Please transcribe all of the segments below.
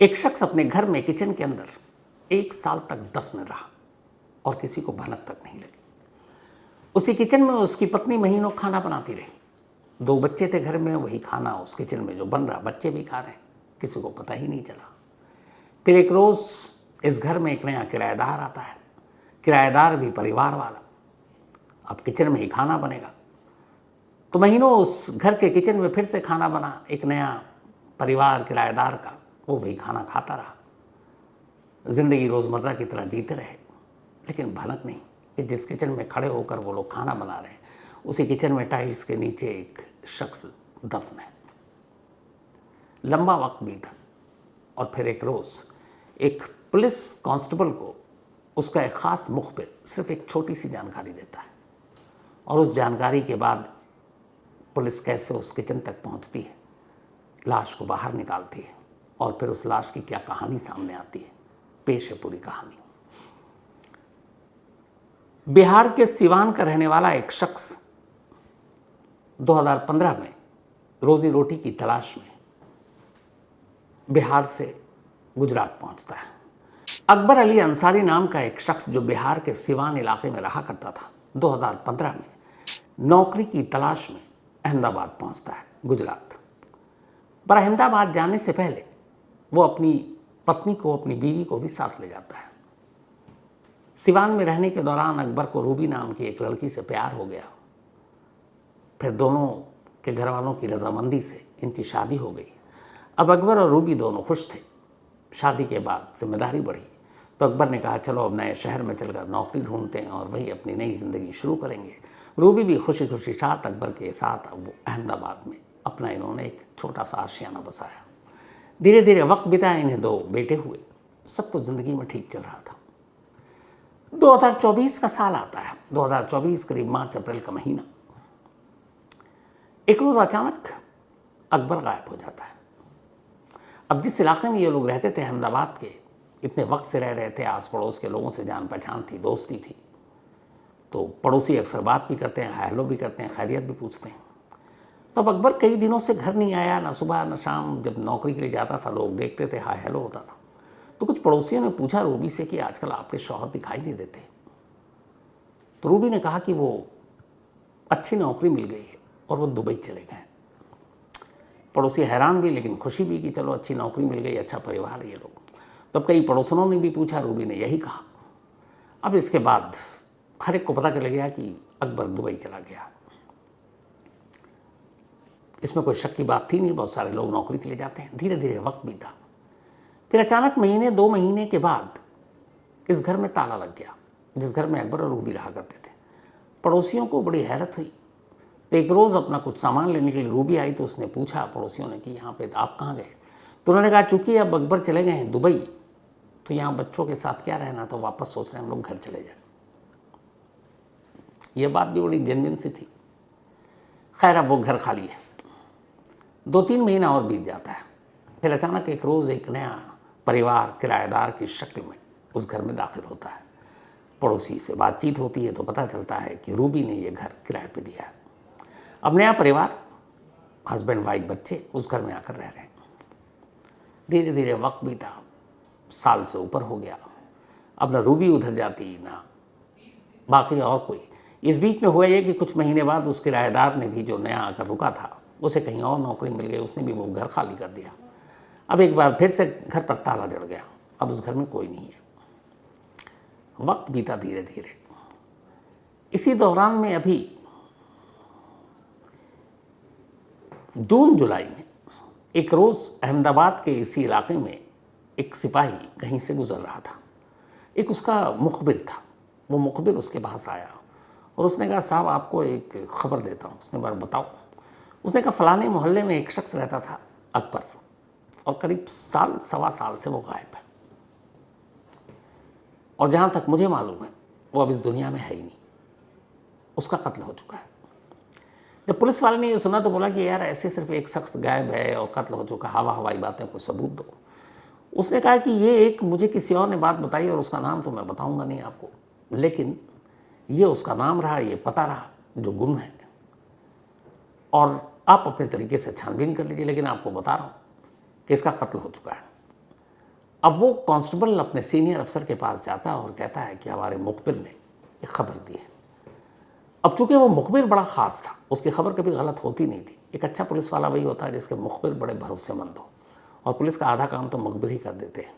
एक शख्स अपने घर में किचन के अंदर 1 साल तक दफन रहा और किसी को भनक तक नहीं लगी। उसी किचन में उसकी पत्नी महीनों खाना बनाती रही। 2 बच्चे थे घर में, वही खाना उस किचन में जो बन रहा बच्चे भी खा रहे हैं, किसी को पता ही नहीं चला। फिर एक रोज़ इस घर में एक नया किराएदार आता है, किराएदार भी परिवार वाला। अब किचन में ही खाना बनेगा, तो महीनों उस घर के किचन में फिर से खाना बना। एक नया परिवार किराएदार का, वो वही खाना खाता रहा। ज़िंदगी रोज़मर्रा की तरह जीते रहे, लेकिन भनक नहीं कि जिस किचन में खड़े होकर वो लोग खाना बना रहे हैं, उसी किचन में टाइल्स के नीचे एक शख्स दफन है। लंबा वक्त बीता और फिर एक रोज़ एक पुलिस कांस्टेबल को उसका एक ख़ास मुखबिर सिर्फ एक छोटी सी जानकारी देता है, और उस जानकारी के बाद पुलिस कैसे उस किचन तक पहुंचती है, लाश को बाहर निकालती है, और फिर उस लाश की क्या कहानी सामने आती है। पेश है पूरी कहानी। बिहार के सिवान का रहने वाला एक शख्स 2015 में रोजी रोटी की तलाश में बिहार से गुजरात पहुंचता है। अकबर अली अंसारी नाम का एक शख्स जो बिहार के सिवान इलाके में रहा करता था, 2015 में नौकरी की तलाश में अहमदाबाद पहुंचता है, गुजरात। पर अहमदाबाद जाने से पहले वो अपनी पत्नी को, अपनी बीवी को भी साथ ले जाता है। सिवान में रहने के दौरान अकबर को रूबी नाम की एक लड़की से प्यार हो गया। फिर दोनों के घर वालों की रजामंदी से इनकी शादी हो गई। अब अकबर और रूबी दोनों खुश थे। शादी के बाद जिम्मेदारी बढ़ी, तो अकबर ने कहा चलो अब नए शहर में चलकर नौकरी ढूंढते हैं और वही अपनी नई ज़िंदगी शुरू करेंगे। रूबी भी खुशी खुशी साथ अकबर के साथ अब वो अहमदाबाद में अपना इन्होंने एक छोटा सा आशियाना बसाया। धीरे धीरे वक्त बिताया, इन्हें 2 बेटे हुए। सब कुछ ज़िंदगी में ठीक चल रहा था। 2024 का साल आता है, 2024 करीब मार्च अप्रैल का महीना। एक रोज़ अचानक अकबर गायब हो जाता है। अब जिस इलाके में ये लोग रहते थे, अहमदाबाद के, इतने वक्त से रह रहे थे, आस पड़ोस के लोगों से जान पहचान थी, दोस्ती थी, तो पड़ोसी अक्सर बात भी करते हैं, हाय हेलो भी करते हैं, खैरियत भी पूछते हैं। तो अब अकबर कई दिनों से घर नहीं आया, ना सुबह ना शाम। जब नौकरी के लिए जाता था लोग देखते थे, हाय हेलो होता था। तो कुछ पड़ोसियों ने पूछा रूबी से कि आजकल आपके शौहर दिखाई नहीं देते। तो रूबी ने कहा कि वो अच्छी नौकरी मिल गई है और वो दुबई चले गए। पड़ोसी हैरान भी लेकिन खुशी भी कि चलो अच्छी नौकरी मिल गई, अच्छा परिवार है ये लोग। तब कई पड़ोसनों ने भी पूछा, रूबी ने यही कहा। अब इसके बाद हर एक को पता चल गया कि अकबर दुबई चला गया। इसमें कोई शक की बात थी नहीं, बहुत सारे लोग नौकरी के लिए जाते हैं। धीरे धीरे वक्त बीता। फिर अचानक 2 महीने के बाद इस घर में ताला लग गया, जिस घर में अकबर और रूबी रहा करते थे। पड़ोसियों को बड़ी हैरत हुई। तो एक रोज़ अपना कुछ सामान लेने के लिए रूबी आई, तो उसने पूछा पड़ोसियों ने कि यहाँ पे आप कहाँ गए। तो उन्होंने कहा चूँकि अब अकबर चले गए हैं दुबई, तो यहाँ बच्चों के साथ क्या रहना, तो वापस सोच रहे हैं हम लोग घर चले जाए। ये बात भी बड़ी जेन्युइन सी थी। खैर अब वो घर खाली है। 2-3 महीना और बीत जाता है। फिर अचानक एक रोज़ एक नया परिवार किराएदार की शक्ल में उस घर में दाखिल होता है। पड़ोसी से बातचीत होती है तो पता चलता है कि रूबी ने ये घर किराए पे दिया है। अब नया परिवार, हस्बैंड वाइफ बच्चे उस घर में आकर रह रहे हैं। धीरे धीरे वक्त बीता, साल से ऊपर हो गया। अब ना रूबी उधर जाती ना बाकी और कोई। इस बीच में हुआ ये कि कुछ महीने बाद उस किराएदार ने भी, जो नया आकर रुका था, उसे कहीं और नौकरी मिल गई, उसने भी वो घर खाली कर दिया। अब एक बार फिर से घर पर ताला जड़ गया। अब उस घर में कोई नहीं है। वक्त बीता धीरे धीरे। इसी दौरान में अभी जून जुलाई में एक रोज़ अहमदाबाद के इसी इलाके में एक सिपाही कहीं से गुजर रहा था। एक उसका मुखबिर था। वो मुखबिर उसके पास आया और उसने कहा साहब आपको एक खबर देता हूँ। उसने बार बताओ। उसने कहा फलाने मोहल्ले में एक शख्स रहता था अकबर, और करीब साल सवा साल से वो गायब है, और जहाँ तक मुझे मालूम है वो अब इस दुनिया में है ही नहीं, उसका कत्ल हो चुका है। जब पुलिस वाले ने ये सुना तो बोला कि यार ऐसे सिर्फ एक शख्स गायब है और कत्ल हो चुका, हवाई बातें, कोई सबूत दो। उसने कहा कि ये एक मुझे किसी और ने बात बताई और उसका नाम तो मैं बताऊंगा नहीं आपको, लेकिन ये उसका नाम रहा, ये पता रहा जो गुम है, और आप अपने तरीके से छानबीन कर लीजिए, लेकिन आपको बता रहा हूँ कि इसका कत्ल हो चुका है। अब वो कांस्टेबल अपने सीनियर अफसर के पास जाता है और कहता है कि हमारे मुखबिर ने एक खबर दी है। अब चूंकि वो मुखबिर बड़ा ख़ास था, उसकी खबर कभी गलत होती नहीं थी। एक अच्छा पुलिस वाला वही होता है जिसके मुखबिर बड़े भरोसेमंद हो, और पुलिस का आधा काम तो मुखबिर ही कर देते हैं।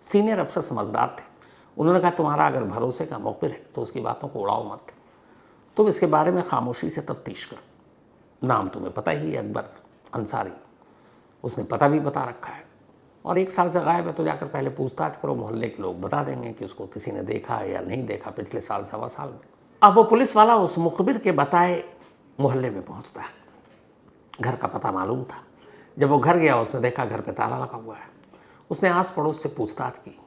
सीनियर अफसर समझदार थे। उन्होंने कहा तुम्हारा अगर भरोसे का मुखबिर है तो उसकी बातों को उड़ाओ मत, तुम इसके बारे में खामोशी से तफ्तीश करो। नाम तुम्हें पता ही है, अकबर अंसारी, उसने पता भी बता रखा है और 1 साल से गायब है, तो जाकर पहले पूछताछ करो, मोहल्ले के लोग बता देंगे कि उसको किसी ने देखा है या नहीं देखा पिछले साल सवा साल में। अब वो पुलिस वाला उस मुखबिर के बताए मोहल्ले में पहुंचता है। घर का पता मालूम था। जब वो घर गया उसने देखा घर पे ताला लगा हुआ है। उसने आस पड़ोस से पूछताछ की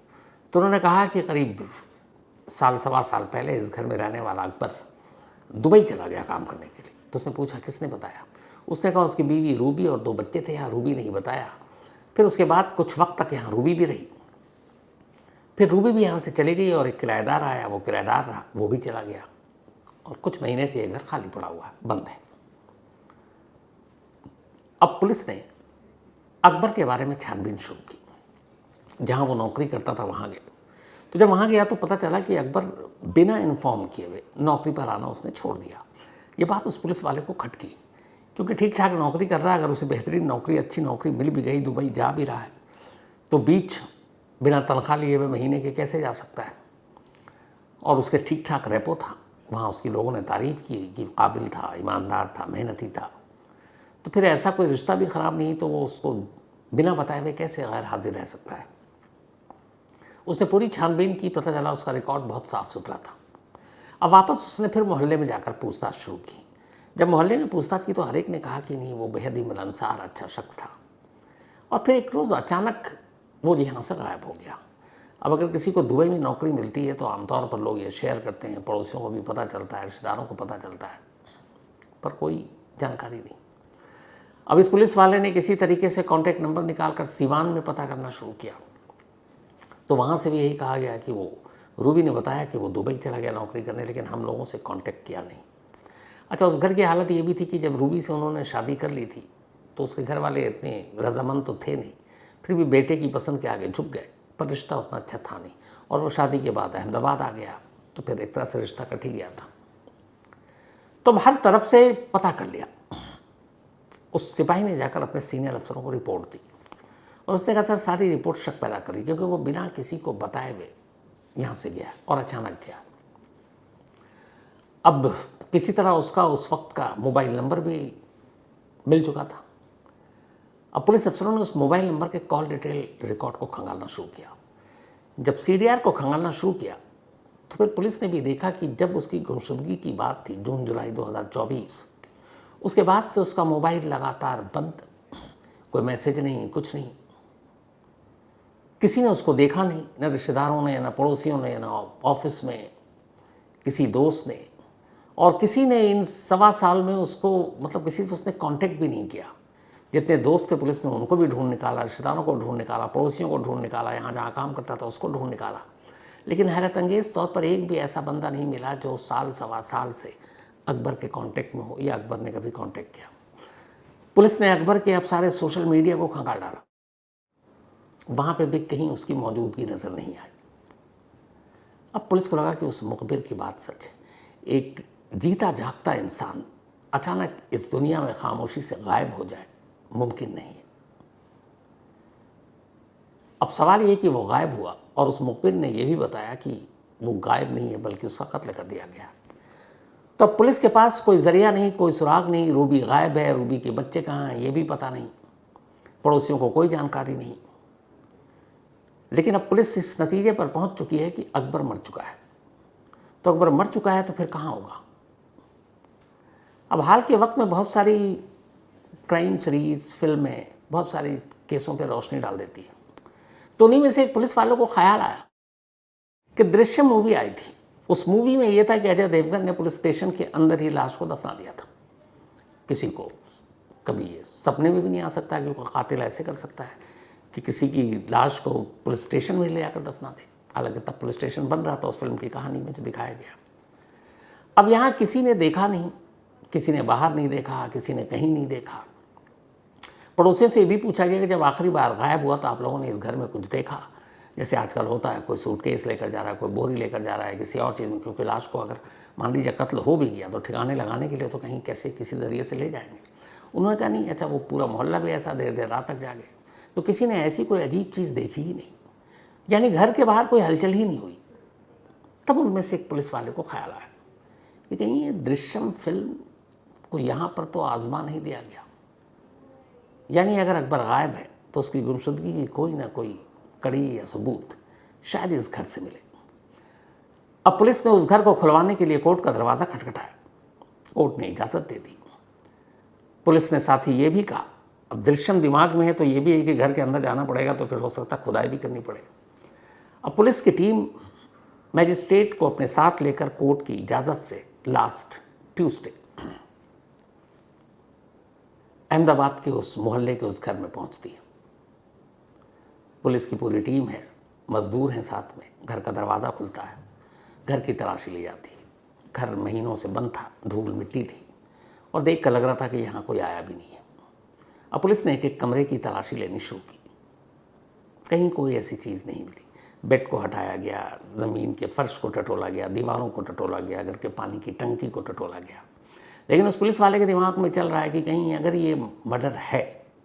तो उन्होंने कहा कि करीब साल सवा साल पहले इस घर में रहने वाला अकबर दुबई चला गया काम करने के लिए। तो उसने पूछा किसने बताया? उसने कहा उसकी बीवी रूबी और 2 बच्चे थे, यहाँ रूबी ने ही बताया। फिर उसके बाद कुछ वक्त तक यहाँ रूबी भी रही, फिर रूबी भी यहाँ से चली गई और एक किराएदार आया, वो किराएदार रहा, वो भी चला गया और कुछ महीने से ये घर खाली पड़ा हुआ है, बंद है। अब पुलिस ने अकबर के बारे में छानबीन शुरू की। जहाँ वो नौकरी करता था वहाँ गए, तो जब वहाँ गया तो पता चला कि अकबर बिना इन्फॉर्म किए हुए नौकरी पर आना उसने छोड़ दिया। ये बात उस पुलिस वाले को खटकी, क्योंकि ठीक ठाक नौकरी कर रहा है, अगर उसे बेहतरीन नौकरी, अच्छी नौकरी मिल भी गई, दुबई जा भी रहा है, तो बीच बिना तनख्वाह लिए हुए महीने के कैसे जा सकता है? और उसके ठीक ठाक रेपो था, वहाँ उसकी लोगों ने तारीफ़ की कि काबिल था, ईमानदार था, मेहनती था। तो फिर ऐसा कोई रिश्ता भी ख़राब नहीं तो वो उसको बिना बताए हुए कैसे गैर हाजिर रह सकता है? उसने पूरी छानबीन की, पता चला उसका रिकॉर्ड बहुत साफ़ सुथरा था। अब वापस उसने फिर मोहल्ले में जाकर पूछताछ शुरू की। जब मोहल्ले में पूछताछ की तो हर एक ने कहा कि नहीं, वो बेहद ही मिलनसार अच्छा शख्स था। और फिर एक रोज़ अचानक वो यहाँ से गायब हो गया। अब अगर किसी को दुबई में नौकरी मिलती है तो आमतौर पर लोग ये शेयर करते हैं, पड़ोसियों को भी पता चलता है, रिश्तेदारों को पता चलता है, पर कोई जानकारी नहीं। अब इस पुलिस वाले ने किसी तरीके से कॉन्टैक्ट नंबर निकालकर सीवान में पता करना शुरू किया, तो वहाँ से भी यही कहा गया कि वो रूबी ने बताया कि वो दुबई चला गया नौकरी करने, लेकिन हम लोगों से कांटेक्ट किया नहीं। अच्छा, उस घर की हालत ये भी थी कि जब रूबी से उन्होंने शादी कर ली थी तो उसके घर वाले इतने रजामंद तो थे नहीं, फिर भी बेटे की पसंद के आगे झुक गए, पर रिश्ता उतना अच्छा था नहीं। और वो शादी के बाद अहमदाबाद आ गया, तो फिर एक तरह से रिश्ता कट ही गया था। तो हर तरफ से पता कर लिया। उस सिपाही ने जाकर अपने सीनियर अफसरों को रिपोर्ट दी और उसने कहा सर सारी रिपोर्ट शक पैदा करी, क्योंकि वो बिना किसी को बताए हुए यहाँ से गया और अचानक गया। अब किसी तरह उसका उस वक्त का मोबाइल नंबर भी मिल चुका था। अब पुलिस अफसरों ने उस मोबाइल नंबर के कॉल डिटेल रिकॉर्ड को खंगालना शुरू किया। जब सीडीआर को खंगालना शुरू किया तो फिर पुलिस ने भी देखा कि जब उसकी गुमशुदगी की बात थी जून जुलाई 2024, उसके बाद से उसका मोबाइल लगातार बंद, कोई मैसेज नहीं, कुछ नहीं। किसी ने उसको देखा नहीं, न रिश्तेदारों ने, न पड़ोसियों ने, न ऑफिस में किसी दोस्त ने, और किसी ने इन सवा साल में उसको, मतलब किसी से उसने कांटेक्ट भी नहीं किया। जितने दोस्त थे पुलिस ने उनको भी ढूंढ निकाला, रिश्तेदारों को ढूंढ निकाला, पड़ोसियों को ढूंढ निकाला, यहाँ जहाँ काम करता था उसको ढूंढ निकाला, लेकिन हैरत अंगेज़ तौर पर एक भी ऐसा बंदा नहीं मिला जो साल सवा साल से अकबर के कांटेक्ट में हो या अकबर ने कभी कांटेक्ट किया। पुलिस ने अकबर के अब सारे सोशल मीडिया को खंगाल डाला, वहाँ पे भी कहीं उसकी मौजूदगी नज़र नहीं आई। अब पुलिस को लगा कि उस मुखबिर की बात सच है। एक जीता जागता इंसान अचानक इस दुनिया में खामोशी से गायब हो जाए, मुमकिन नहीं है। अब सवाल ये कि वो गायब हुआ और उस मुखबिर ने यह भी बताया कि वो गायब नहीं है बल्कि उसका कत्ल कर दिया गया। तो अब पुलिस के पास कोई जरिया नहीं, कोई सुराग नहीं, रूबी गायब है, रूबी के बच्चे कहाँ हैं ये भी पता नहीं, पड़ोसियों को कोई जानकारी नहीं। लेकिन अब पुलिस इस नतीजे पर पहुंच चुकी है कि अकबर मर चुका है। तो अकबर मर चुका है तो फिर कहाँ होगा? अब हाल के वक्त में बहुत सारी क्राइम सीरीज, फिल्में बहुत सारी केसों पर रोशनी डाल देती है। तो उन्हीं में से एक पुलिस वालों को ख्याल आया कि दृश्यम मूवी आई थी, उस मूवी में यह था कि अजय देवगन ने पुलिस स्टेशन के अंदर ही लाश को दफना दिया था। किसी को कभी ये सपने में भी नहीं आ सकता कि कोई कातिल ऐसे कर सकता है कि किसी की लाश को पुलिस स्टेशन में ले आकर दफना दे। हालांकि तब पुलिस स्टेशन बन रहा था उस फिल्म की कहानी में जो दिखाया गया। अब यहाँ किसी ने देखा नहीं, किसी ने बाहर नहीं देखा, किसी ने कहीं नहीं देखा, पड़ोसियों से ये भी पूछा गया कि जब आखिरी बार गायब हुआ तो आप लोगों ने इस घर में कुछ देखा? जैसे आजकल होता है, कोई सूटकेस लेकर जा रहा है, कोई बोरी लेकर जा रहा है किसी और चीज़ में, क्योंकि लाश को अगर मान लीजिए कत्ल हो भी गया तो ठिकाने लगाने के लिए तो कहीं कैसे किसी ज़रिए से ले जाएंगे। उन्होंने कहा नहीं, अच्छा वो पूरा मोहल्ला भी ऐसा देर देर रात तक जागे, तो किसी ने ऐसी कोई अजीब चीज़ देखी ही नहीं, यानी घर के बाहर कोई हलचल ही नहीं हुई। तब उनमें से एक पुलिस वाले को ख्याल आया कि कहीं ये दृश्यम फिल्म को यहाँ पर तो आजमा नहीं दिया गया, यानी अगर अकबर गायब है तो उसकी गुमशुदगी की कोई ना कोई कड़ी या सबूत शायद इस घर से मिले। अब पुलिस ने उस घर को खुलवाने के लिए कोर्ट का दरवाज़ा खटखटाया। कोर्ट ने इजाज़त दे दी। पुलिस ने साथ ही ये भी कहा, अब दृश्यम दिमाग में है तो ये भी है कि घर के अंदर जाना पड़ेगा, तो फिर हो सकता है खुदाई भी करनी पड़े। अब पुलिस की टीम मैजिस्ट्रेट को अपने साथ लेकर कोर्ट की इजाज़त से लास्ट ट्यूसडे अहमदाबाद के उस मोहल्ले के उस घर में पहुंचती है। पुलिस की पूरी टीम है, मजदूर हैं साथ में। घर का दरवाज़ा खुलता है, घर की तलाशी ली जाती है। घर महीनों से बंद था, धूल मिट्टी थी और देख कर लग रहा था कि यहाँ कोई आया भी नहीं है। अब पुलिस ने एक एक कमरे की तलाशी लेनी शुरू की। कहीं कोई ऐसी चीज़ नहीं मिली। बेड को हटाया गया, ज़मीन के फर्श को टटोला गया, दीवारों को टटोला गया, घर के पानी की टंकी को टटोला गया। लेकिन उस पुलिस वाले के दिमाग में चल रहा है कि कहीं अगर ये मर्डर है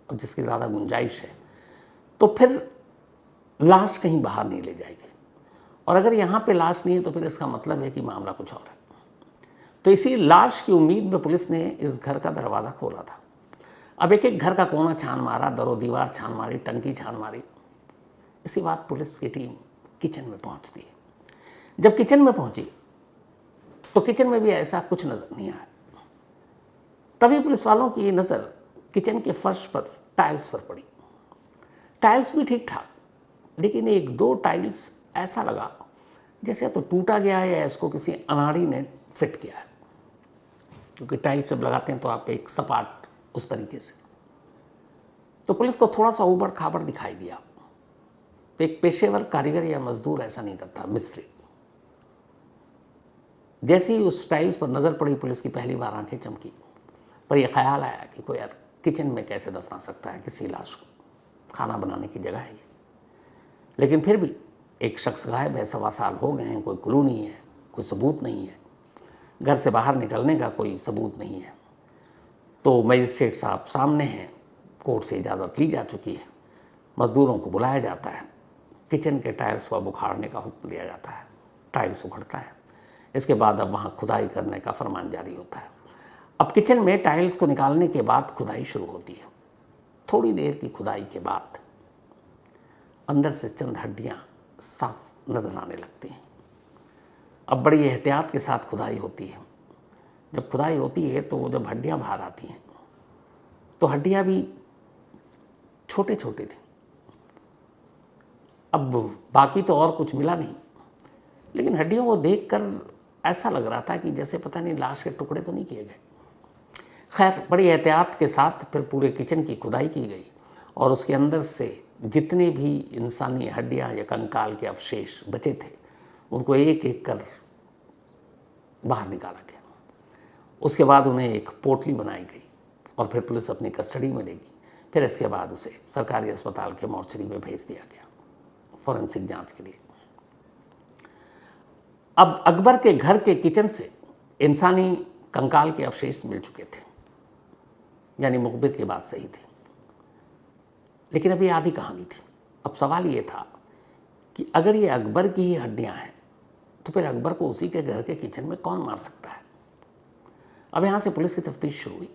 और जिसकी ज़्यादा गुंजाइश है तो फिर लाश कहीं बाहर नहीं ले जाएगी, और अगर यहाँ पे लाश नहीं है तो फिर इसका मतलब है कि मामला कुछ और है। तो इसी लाश की उम्मीद में पुलिस ने इस घर का दरवाज़ा खोला था। अब एक एक घर का कोना छान मारा, दरो दीवार छान मारी, टंकी छान मारी। इसी बात पुलिस की टीम किचन में पहुंचती है। जब किचन में पहुंची तो किचन में भी ऐसा कुछ नज़र नहीं आया। तभी पुलिस वालों की नज़र किचन के फर्श पर टाइल्स पर पड़ी। टाइल्स भी ठीक ठाक, लेकिन एक दो टाइल्स ऐसा लगा जैसे तो टूटा गया है या इसको किसी अनाड़ी ने फिट किया है, क्योंकि टाइल्स जब लगाते हैं तो आप एक सपाट उस तरीके से। तो पुलिस को थोड़ा सा ऊबड़ खाबड़ दिखाई दिया। तो एक पेशेवर कारीगर या मजदूर ऐसा नहीं करता, मिस्त्री। जैसे ही उस टाइल्स पर नज़र पड़ी, पुलिस की पहली बार आंखें चमकी, पर यह ख्याल आया कि कोई यार किचन में कैसे दफना सकता है किसी लाश को, खाना बनाने की जगह है ये। लेकिन फिर भी एक शख्स गायब है, 1.25 साल हो गए हैं, कोई क्लू नहीं है, कोई सबूत नहीं है, घर से बाहर निकलने का कोई सबूत नहीं है। तो मजिस्ट्रेट साहब सामने हैं, कोर्ट से इजाज़त ली जा चुकी है, मज़दूरों को बुलाया जाता है, किचन के टाइल्स को अब उखाड़ने का हुक्म दिया जाता है। टाइल्स उखड़ता है। इसके बाद अब वहाँ खुदाई करने का फरमान जारी होता है। अब किचन में टाइल्स को निकालने के बाद खुदाई शुरू होती है। थोड़ी देर की खुदाई के बाद अंदर से चंद हड्डियाँ साफ नज़र आने लगती हैं। अब बड़ी एहतियात के साथ खुदाई होती है। जब खुदाई होती है तो जब हड्डियाँ बाहर आती हैं तो हड्डियाँ भी छोटे छोटे थी। अब बाकी तो और कुछ मिला नहीं, लेकिन हड्डियों को देखकर ऐसा लग रहा था कि जैसे पता नहीं लाश के टुकड़े तो नहीं किए गए। खैर, बड़ी एहतियात के साथ फिर पूरे किचन की खुदाई की गई और उसके अंदर से जितने भी इंसानी हड्डियां या कंकाल के अवशेष बचे थे उनको एक एक कर बाहर निकाला गया। उसके बाद उन्हें एक पोटली बनाई गई और फिर पुलिस अपनी कस्टडी में लेगी। फिर इसके बाद उसे सरकारी अस्पताल के मोर्चरी में भेज दिया गया फॉरेंसिक जांच के लिए। अब अकबर के घर के किचन से इंसानी कंकाल के अवशेष मिल चुके थे, यानी मुखबिर की बात सही थी। लेकिन अभी आधी कहानी थी। अब सवाल ये था कि अगर ये अकबर की ही हड्डियां हैं तो फिर अकबर को उसी के घर के किचन में कौन मार सकता है। अब यहाँ से पुलिस की तफ्तीश शुरू हुई।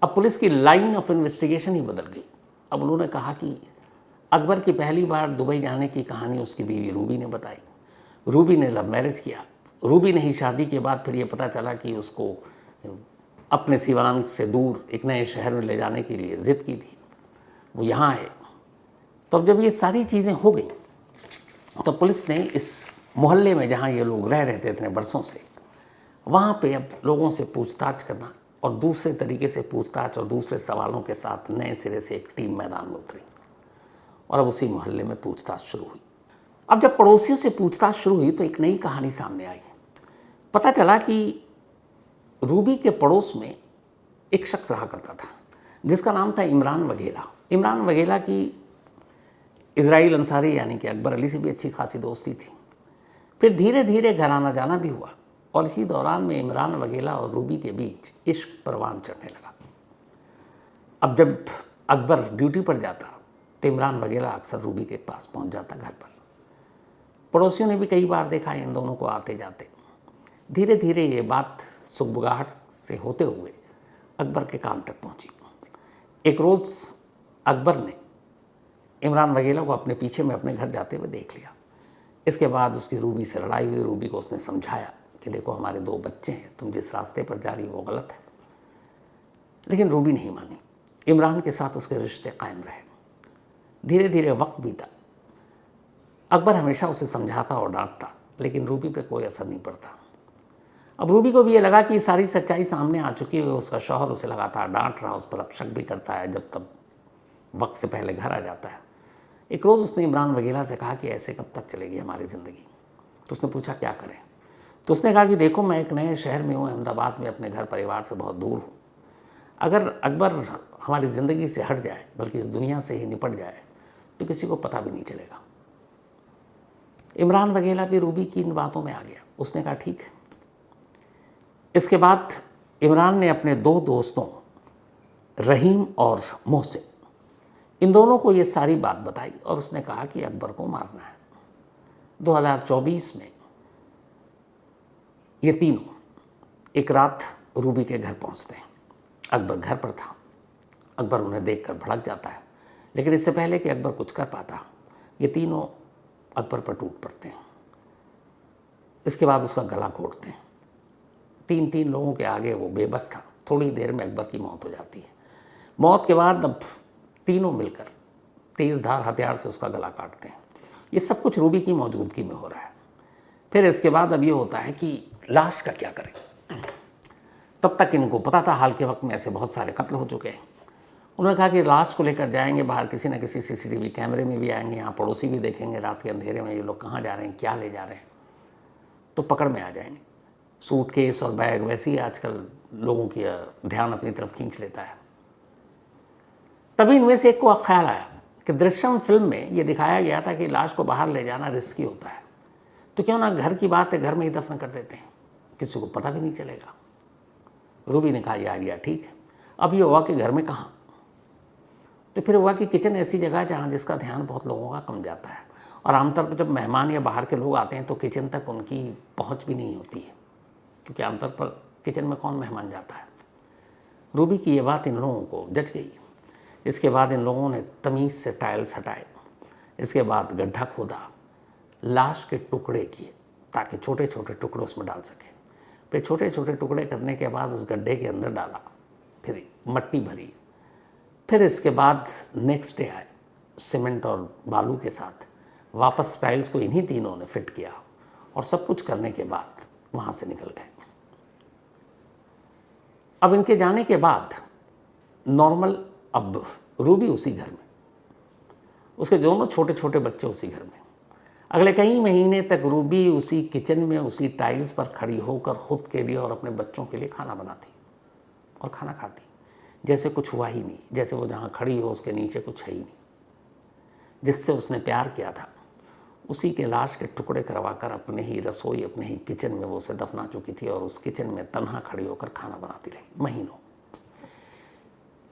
अब पुलिस की लाइन ऑफ इन्वेस्टिगेशन ही बदल गई। अब उन्होंने कहा कि अकबर की पहली बार दुबई जाने की कहानी उसकी बीवी रूबी ने बताई। रूबी ने लव मैरिज किया। रूबी ने ही शादी के बाद फिर ये पता चला कि उसको अपने सिवान से दूर एक नए शहर में ले जाने के लिए ज़िद की थी, वो यहाँ है। तो अब जब ये सारी चीज़ें हो गई तो पुलिस ने इस मोहल्ले में जहाँ ये लोग रह रहे थे इतने बरसों से, वहाँ पे अब लोगों से पूछताछ करना और दूसरे तरीके से पूछताछ और दूसरे सवालों के साथ नए सिरे से एक टीम मैदान में उतरी और अब उसी मोहल्ले में पूछताछ शुरू हुई। अब जब पड़ोसियों से पूछताछ शुरू हुई तो एक नई कहानी सामने आई। पता चला कि रूबी के पड़ोस में एक शख्स रहा करता था जिसका नाम था इमरान वघेला। इमरान वघेला की इज़राइल अंसारी यानी कि अकबर अली से भी अच्छी खासी दोस्ती थी। फिर धीरे धीरे घर आना जाना भी हुआ और इसी दौरान में इमरान वघेला और रूबी के बीच इश्क परवान चढ़ने लगा। अब जब अकबर ड्यूटी पर जाता तो इमरान वघेला अक्सर रूबी के पास पहुंच जाता घर पर। पड़ोसियों ने भी कई बार देखा इन दोनों को आते जाते। धीरे धीरे ये बात सुगबुगाहट से होते हुए अकबर के कान तक पहुंची। एक रोज़ अकबर ने इमरान वघेला को अपने पीछे में अपने घर जाते हुए देख लिया। इसके बाद उसकी रूबी से लड़ाई हुई। रूबी को उसने समझाया कि देखो हमारे 2 बच्चे हैं, तुम जिस रास्ते पर जा रही हो वो गलत है। लेकिन रूबी नहीं मानी। इमरान के साथ उसके रिश्ते कायम रहे। धीरे धीरे वक्त बीता। अकबर हमेशा उसे समझाता और डांटता, लेकिन रूबी पे कोई असर नहीं पड़ता। अब रूबी को भी ये लगा कि सारी सच्चाई सामने आ चुकी है। उसका शौहर उसे लगातार डांट रहा, उस पर अब शक भी करता है, जब तब वक्त से पहले घर आ जाता है। एक रोज़ उसने इमरान वघेला से कहा कि ऐसे कब तक चलेगी हमारी ज़िंदगी। तो उसने पूछा क्या करें। तो उसने कहा कि देखो मैं एक नए शहर में हूँ, अहमदाबाद में, अपने घर परिवार से बहुत दूर हूँ। अगर अकबर हमारी ज़िंदगी से हट जाए, बल्कि इस दुनिया से ही निपट जाए, तो किसी को पता भी नहीं चलेगा। इमरान वघेला भी रूबी की इन बातों में आ गया। उसने कहा ठीक है। इसके बाद इमरान ने अपने 2 दोस्तों रहीम और मोहसिन, इन दोनों को ये सारी बात बताई और उसने कहा कि अकबर को मारना है। 2024 में ये तीनों एक रात रूबी के घर पहुंचते हैं। अकबर घर पर था। अकबर उन्हें देखकर भड़क जाता है, लेकिन इससे पहले कि अकबर कुछ कर पाता, ये तीनों अकबर पर टूट पड़ते हैं। इसके बाद उसका गला घोंटते हैं। 3 लोगों के आगे वो बेबस था। थोड़ी देर में अकबर की मौत हो जाती है। मौत के बाद अब तीनों मिलकर तेज़ धार हथियार से उसका गला काटते हैं। ये सब कुछ रूबी की मौजूदगी में हो रहा है। फिर इसके बाद अब ये होता है कि लाश का क्या करें। तब तक इनको पता था हाल के वक्त में ऐसे बहुत सारे कत्ल हो चुके हैं। उन्होंने कहा कि लाश को लेकर जाएंगे बाहर, किसी न किसी CCTV कैमरे में भी आएंगे, यहाँ पड़ोसी भी देखेंगे रात के अंधेरे में ये लोग कहाँ जा रहे हैं, क्या ले जा रहे हैं, तो पकड़ में आ जाएंगे। सूटकेस और बैग वैसे ही आजकल लोगों की ध्यान अपनी तरफ खींच लेता है। तभी इनमें से एक को ख्याल आया कि दृश्यम फिल्म में ये दिखाया गया था कि लाश को बाहर ले जाना रिस्की होता है, तो क्यों ना घर की बात है घर में ही दफन कर देते हैं, किसी को पता भी नहीं चलेगा। रूबी ने कहा ये आइडिया ठीक है। अब ये हुआ कि घर में कहाँ, तो फिर हुआ कि किचन ऐसी जगह है जहाँ जिसका ध्यान बहुत लोगों का कम जाता है, और आमतौर पर जब मेहमान या बाहर के लोग आते हैं तो किचन तक उनकी पहुँच भी नहीं होती है, क्योंकि आमतौर पर किचन में कौन मेहमान जाता है। रूबी की ये बात इन लोगों को जच गई। इसके बाद इन लोगों ने तमीज़ से टाइल्स हटाए। इसके बाद गड्ढा खोदा, लाश के टुकड़े किए ताकि छोटे छोटे टुकड़े उसमें डाल सके। फिर छोटे छोटे टुकड़े करने के बाद उस गड्ढे के अंदर डाला, फिर मट्टी भरी। फिर इसके बाद नेक्स्ट डे आए सीमेंट और बालू के साथ, वापस टाइल्स को इन्हीं तीनों ने फिट किया और सब कुछ करने के बाद वहाँ से निकल गए। अब इनके जाने के बाद नॉर्मल, अब रूबी उसी घर में, उसके दोनों छोटे छोटे बच्चे उसी घर में। अगले कई महीने तक रूबी उसी किचन में उसी टाइल्स पर खड़ी होकर खुद के लिए और अपने बच्चों के लिए खाना बनाती और खाना खाती, जैसे कुछ हुआ ही नहीं, जैसे वो जहाँ खड़ी हो उसके नीचे कुछ है ही नहीं। जिससे उसने प्यार किया था उसी के लाश के टुकड़े करवाकर अपने ही रसोई, अपने ही किचन में वो उसे दफना चुकी थी और उस किचन में तन्हा खड़ी होकर खाना बनाती रही महीनों।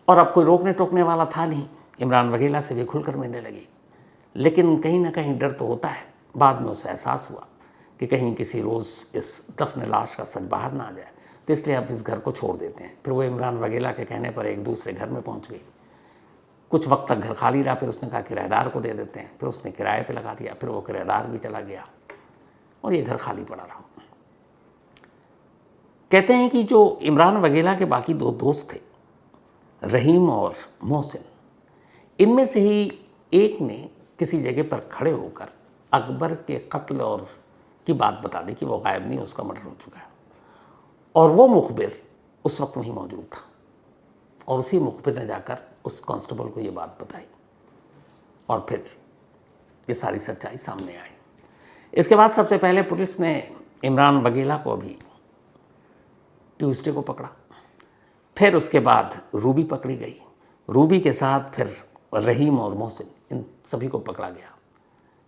और अब कोई रोकने टोकने वाला था नहीं। इमरान वघेला से भी खुलकर मिलने लगी, लेकिन कहीं ना कहीं डर तो होता है। बाद में उसे एहसास हुआ कि कहीं किसी रोज़ इस दफन लाश का सच बाहर ना आ जाए, तो इसलिए अब इस घर को छोड़ देते हैं। फिर वो इमरान वघेला के कहने पर एक दूसरे घर में पहुंच गई। कुछ वक्त तक घर खाली रहा, फिर उसने कहा किराएदार को दे देते हैं, फिर उसने किराए पे लगा दिया, फिर वो किराएदार भी चला गया और ये घर खाली पड़ा रहा। कहते हैं कि जो इमरान वघेला के बाकी 2 दोस्त थे, रहीम और मोहसिन, इनमें से ही एक ने किसी जगह पर खड़े होकर अकबर के कत्ल और की बात बता दी कि वो गायब नहीं, उसका मर्डर हो चुका है। और वो मुखबिर उस वक्त वहीं मौजूद था और उसी मुखबिर ने जाकर उस कांस्टेबल को ये बात बताई और फिर ये सारी सच्चाई सामने आई। इसके बाद सबसे पहले पुलिस ने इमरान वघेला को अभी ट्यूसडे को पकड़ा, फिर उसके बाद रूबी पकड़ी गई रूबी के साथ फिर रहीम और मोहसिन, इन सभी को पकड़ा गया।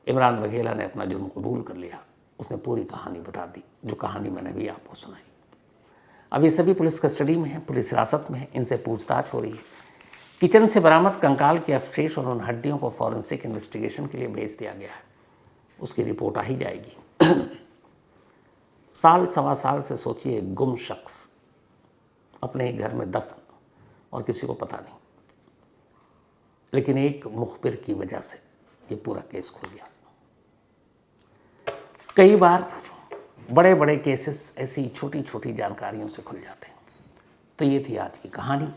इमरान बघेला ने अपना जुर्म कबूल कर लिया। उसने पूरी कहानी बता दी, जो कहानी मैंने भी आपको सुनाई। अब ये सभी पुलिस कस्टडी में हैं, पुलिस हिरासत में है, इनसे पूछताछ हो रही है। किचन से बरामद कंकाल के अवशेष और उन हड्डियों को फॉरेंसिक इन्वेस्टिगेशन के लिए भेज दिया गया है। उसकी रिपोर्ट आ ही जाएगी। साल सवा साल से सोचिए, गुम शख्स अपने ही घर में दफन और किसी को पता नहीं, लेकिन एक मुखबिर की वजह से ये पूरा केस खुल गया। कई बार बड़े बड़े केसेस ऐसी छोटी छोटी जानकारियों से खुल जाते हैं। तो ये थी आज की कहानी,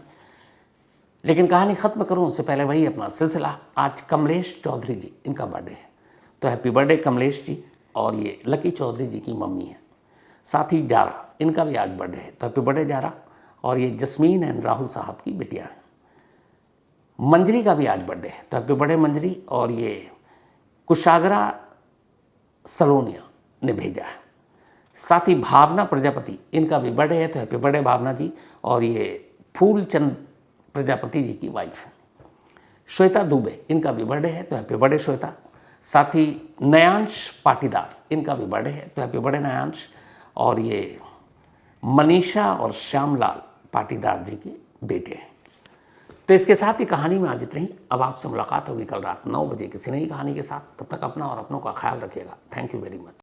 लेकिन कहानी ख़त्म करूं उससे पहले वही अपना सिलसिला। आज कमलेश चौधरी जी, इनका बर्थडे है, तो हैप्पी बर्थडे कमलेश जी। और ये लकी चौधरी जी की मम्मी है। साथ ही जारा, इनका भी आज बर्थडे है, तो हैप्पी बर्थडे जारा। और ये जस्मीन एंड राहुल साहब की बिटिया है। मंजरी का भी आज बर्थडे है, तो हैप्पी बर्थडे मंजरी। और ये कुशागरा सलोनिया ने भेजा है। साथ ही भावना प्रजापति, इनका भी बर्थडे है, तो हैप्पी बर्थडे भावना जी। और ये फूलचंद प्रजापति जी की वाइफ है। श्वेता दुबे, इनका भी बर्थडे है, तो हैप्पी बर्थडे श्वेता। साथ ही नयांश पाटीदार, इनका भी बर्थडे है, तो हैप्पी बर्थडे नयांश। और ये मनीषा और श्यामलाल पाटीदार जी के बेटे हैं। तो इसके साथ ही कहानी में आज इतना ही। अब आपसे मुलाकात होगी कल रात 9 बजे किसी नई कहानी के साथ। तब तक अपना और अपनों का ख्याल रखिएगा। Thank you very much.